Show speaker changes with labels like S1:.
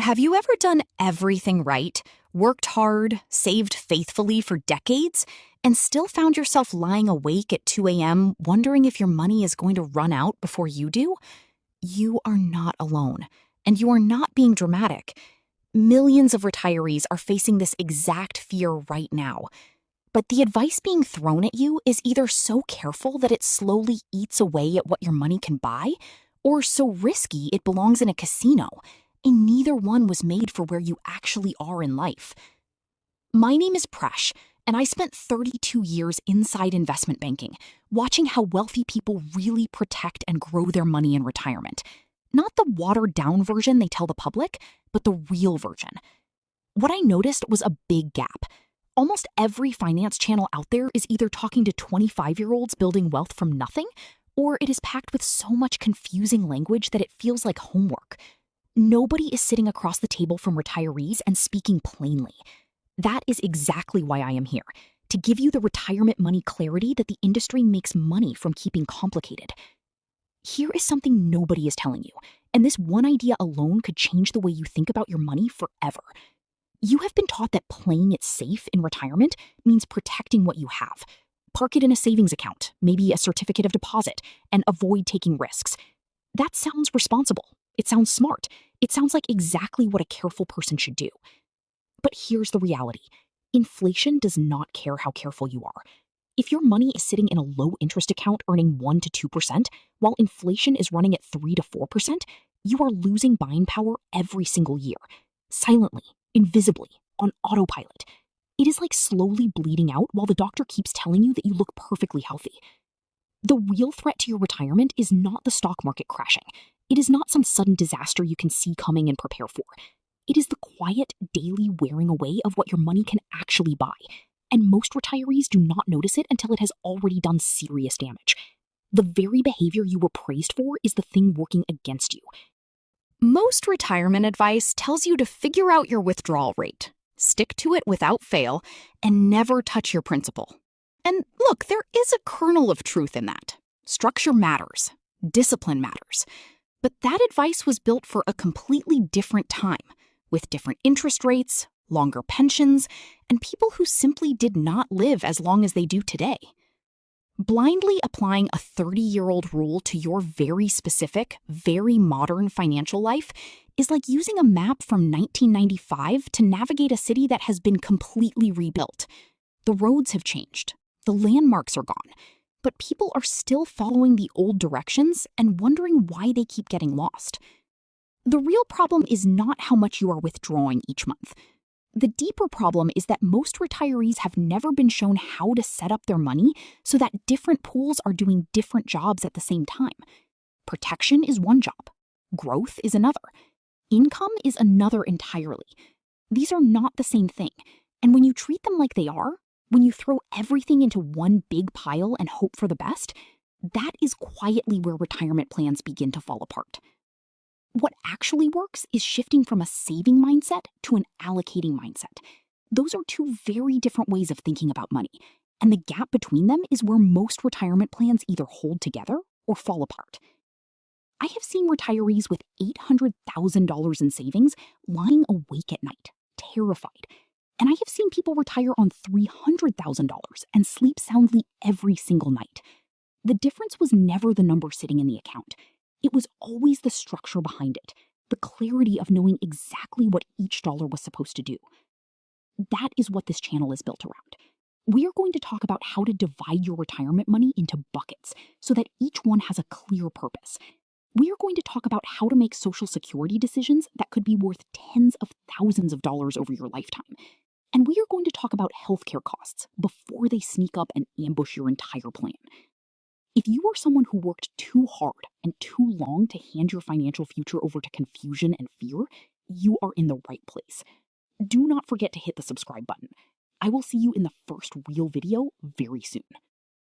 S1: Have you ever done everything right, worked hard, saved faithfully for decades, and still found yourself lying awake at 2 a.m. wondering if your money is going to run out before you do? You are not alone, and you are not being dramatic. Millions of retirees are facing this exact fear right now. But the advice being thrown at you is either so careful that it slowly eats away at what your money can buy, or so risky it belongs in a casino, and neither one was made for where you actually are in life. My name is Presh, and I spent 32 years inside investment banking, watching how wealthy people really protect and grow their money in retirement. Not the watered-down version they tell the public, but the real version. What I noticed was a big gap. Almost every finance channel out there is either talking to 25-year-olds building wealth from nothing, or it is packed with so much confusing language that it feels like homework. Nobody is sitting across the table from retirees and speaking plainly. That is exactly why I am here, to give you the retirement money clarity that the industry makes money from keeping complicated. Here is something nobody is telling you, and this one idea alone could change the way you think about your money forever. You have been taught that playing it safe in retirement means protecting what you have. Park it in a savings account, maybe a certificate of deposit, and avoid taking risks. That sounds responsible. It sounds smart. It sounds like exactly what a careful person should do. But here's the reality. Inflation does not care how careful you are. If your money is sitting in a low-interest account earning 1 to 2%, while inflation is running at 3 to 4%, you are losing buying power every single year. Silently, invisibly, on autopilot. It is like slowly bleeding out while the doctor keeps telling you that you look perfectly healthy. The real threat to your retirement is not the stock market crashing. It is not some sudden disaster you can see coming and prepare for. It is the quiet, daily wearing away of what your money can actually buy. And most retirees do not notice it until it has already done serious damage. The very behavior you were praised for is the thing working against you. Most retirement advice tells you to figure out your withdrawal rate, stick to it without fail, and never touch your principal. And look, there is a kernel of truth in that. Structure matters. Discipline matters. But that advice was built for a completely different time, with different interest rates, longer pensions, and people who simply did not live as long as they do today. Blindly applying a 30-year-old rule to your very specific, very modern financial life is like using a map from 1995 to navigate a city that has been completely rebuilt. The roads have changed. The landmarks are gone. But people are still following the old directions and wondering why they keep getting lost. The real problem is not how much you are withdrawing each month. The deeper problem is that most retirees have never been shown how to set up their money so that different pools are doing different jobs at the same time. Protection is one job. Growth is another. Income is another entirely. These are not the same thing. And when you treat them like they are, when you throw everything into one big pile and hope for the best, that is quietly where retirement plans begin to fall apart. What actually works is shifting from a saving mindset to an allocating mindset. Those are two very different ways of thinking about money, and the gap between them is where most retirement plans either hold together or fall apart. I have seen retirees with $800,000 in savings lying awake at night, terrified. And I have seen people retire on $300,000 and sleep soundly every single night. The difference was never the number sitting in the account. It was always the structure behind it, the clarity of knowing exactly what each dollar was supposed to do. That is what this channel is built around. We are going to talk about how to divide your retirement money into buckets so that each one has a clear purpose. We are going to talk about how to make Social Security decisions that could be worth tens of thousands of dollars over your lifetime. And we are going to talk about healthcare costs before they sneak up and ambush your entire plan. If you are someone who worked too hard and too long to hand your financial future over to confusion and fear, you are in the right place. Do not forget to hit the subscribe button. I will see you in the first real video very soon.